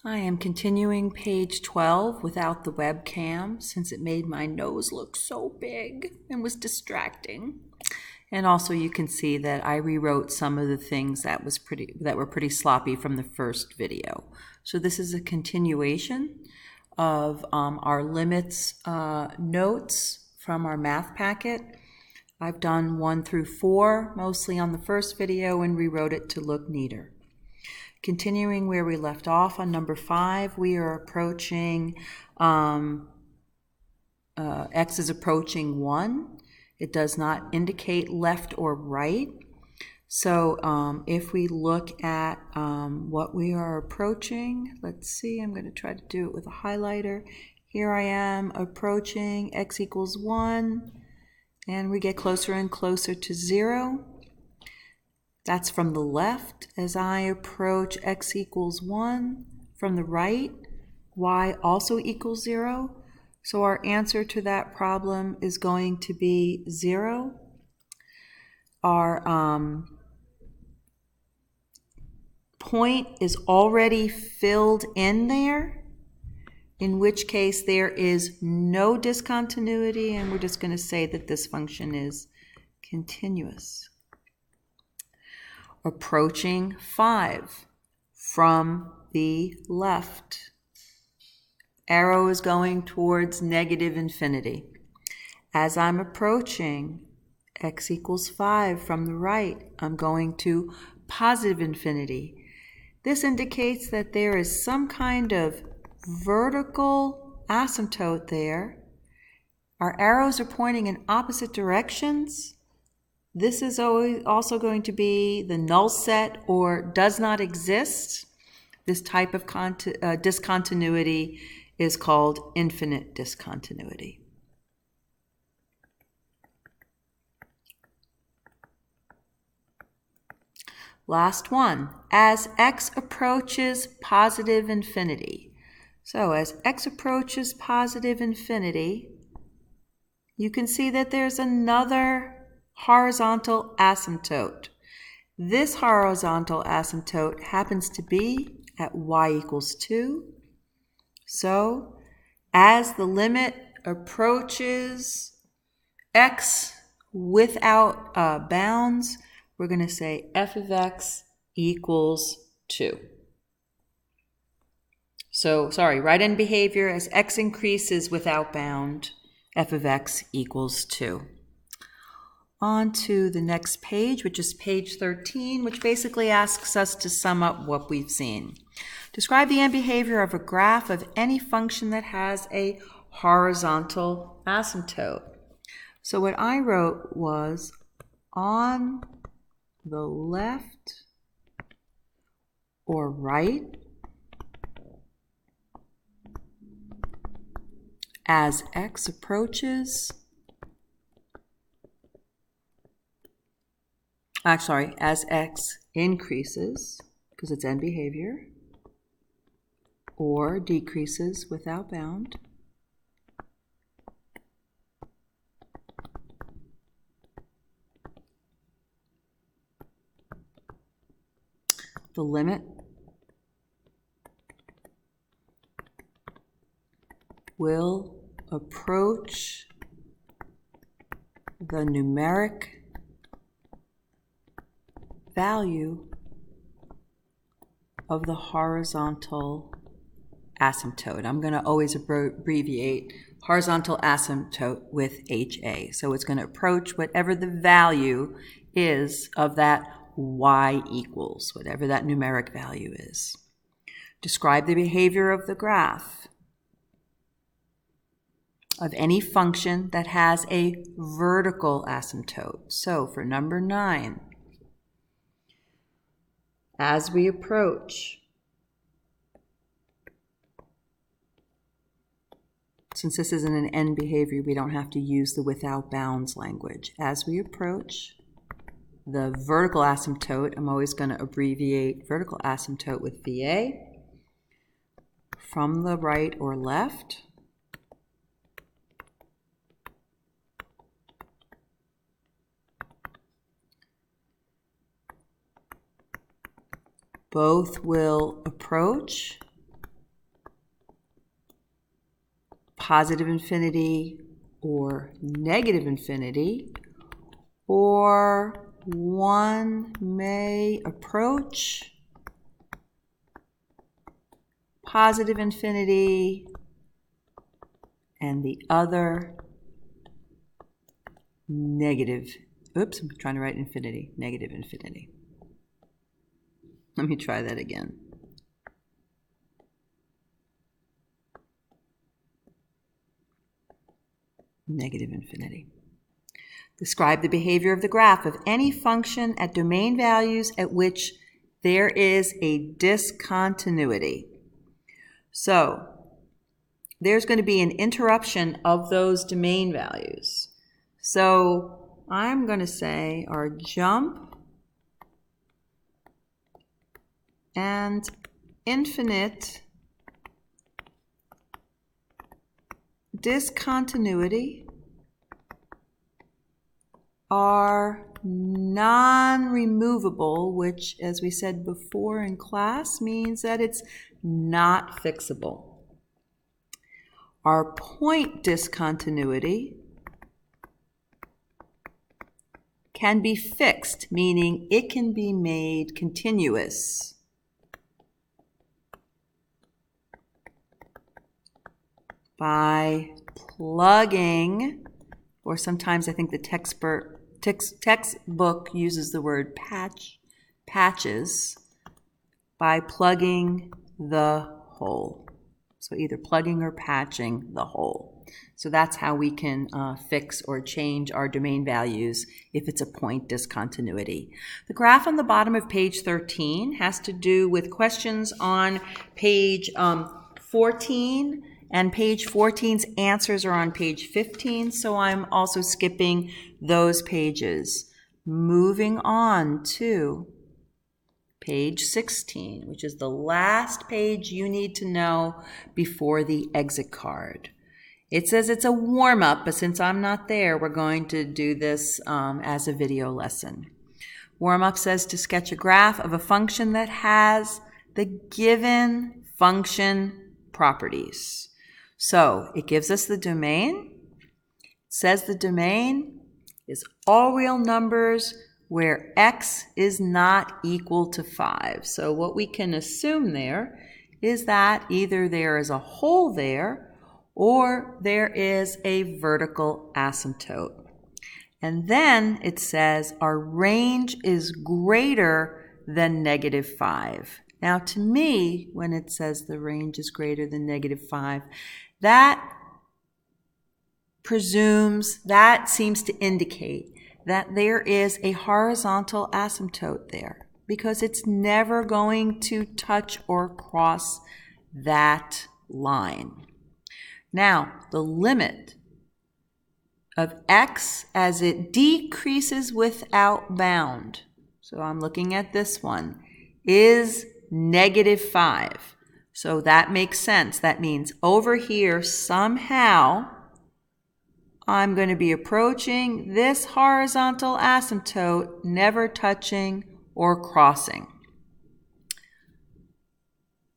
I am continuing page 12 without the webcam since it made my nose look so big and was distracting. And also you can see that I rewrote some of the things that were pretty sloppy from the first video. So this is a continuation of our limits notes from our math packet. I've done 1 through 4 mostly on the first video and rewrote it to look neater. Continuing where we left off on number 5, we are approaching, x is approaching 1. It does not indicate left or right. So if we look at what we are approaching, let's see, I'm going to try to do it with a highlighter. Here I am approaching x equals 1, and we get closer and closer to 0. That's from the left. As I approach x equals 1, from the right, y also equals 0. So our answer to that problem is going to be 0. Our point is already filled in there, in which case there is no discontinuity, and we're just going to say that this function is continuous. Approaching 5 from the left. Arrow is going towards negative infinity. As I'm approaching x equals 5 from the right, I'm going to positive infinity. This indicates that there is some kind of vertical asymptote there. Our arrows are pointing in opposite directions. This is also going to be the null set or does not exist. This type of discontinuity is called infinite discontinuity. Last one, as x approaches positive infinity. So as x approaches positive infinity, you can see that there's another horizontal asymptote. This horizontal asymptote happens to be at y equals 2. So as the limit approaches x without bounds, we're going to say f of x equals 2. So, right in behavior, as x increases without bound, f of x equals 2. On to the next page, which is page 13, which basically asks us to sum up what we've seen. Describe the end behavior of a graph of any function that has a horizontal asymptote. So what I wrote was on the left or right, as x approaches, as x increases, because it's end behavior, or decreases without bound, the limit will approach the numeric value of the horizontal asymptote. I'm going to always abbreviate horizontal asymptote with HA. So it's going to approach whatever the value is of that y equals, whatever that numeric value is. Describe the behavior of the graph of any function that has a vertical asymptote. So for number 9, as we approach, since this isn't an end behavior, we don't have to use the without bounds language. As we approach the vertical asymptote, I'm always going to abbreviate vertical asymptote with VA, from the right or left, both will approach positive infinity or negative infinity, or one may approach positive infinity and the other negative. Oops, I'm trying to write infinity, negative infinity. Let me try that again. Negative infinity. Describe the behavior of the graph of any function at domain values at which there is a discontinuity. So there's going to be an interruption of those domain values. So I'm going to say our jump and infinite discontinuity are non-removable, which, as we said before in class, means that it's not fixable. Our point discontinuity can be fixed, meaning it can be made continuous. By plugging, or sometimes I think the textbook uses the word patches, by plugging the hole. So either plugging or patching the hole. So that's how we can fix or change our domain values if it's a point discontinuity. The graph on the bottom of page 13 has to do with questions on page 14, and page 14's answers are on page 15, so I'm also skipping those pages. Moving on to page 16, which is the last page you need to know before the exit card. It says it's a warm-up, but since I'm not there, we're going to do this as a video lesson. Warm-up says to sketch a graph of a function that has the given function properties. So it gives us the domain. It says the domain is all real numbers where x is not equal to 5. So what we can assume there is that either there is a hole there or there is a vertical asymptote. And then it says our range is greater than -5. Now to me, when it says the range is greater than -5, that seems to indicate that there is a horizontal asymptote there, because it's never going to touch or cross that line. Now, the limit of x as it decreases without bound, so I'm looking at this one, is -5. So that makes sense. That means over here somehow I'm going to be approaching this horizontal asymptote, never touching or crossing.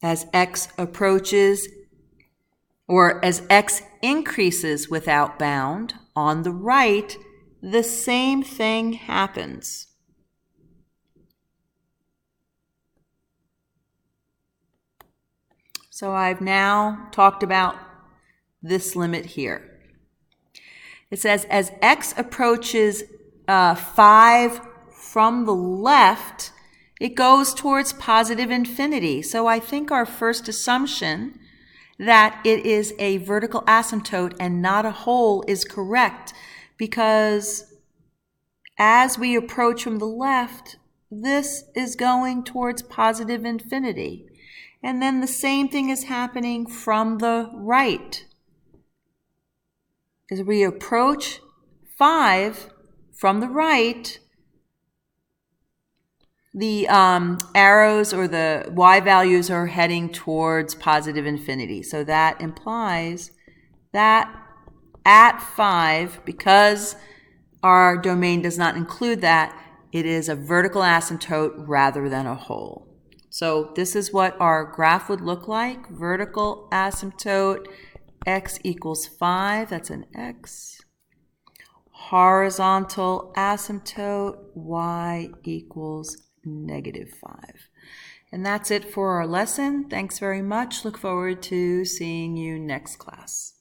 As x approaches, or as x increases without bound, on the right, the same thing happens. So I've now talked about this limit here. It says as x approaches 5 from the left, it goes towards positive infinity. So I think our first assumption that it is a vertical asymptote and not a hole is correct, because as we approach from the left, this is going towards positive infinity. And then the same thing is happening from the right. As we approach 5 from the right, the arrows or the y values are heading towards positive infinity. So that implies that at 5, because our domain does not include that, it is a vertical asymptote rather than a hole. So this is what our graph would look like. Vertical asymptote x equals 5, that's an x. Horizontal asymptote, y equals -5. And that's it for our lesson. Thanks very much. Look forward to seeing you next class.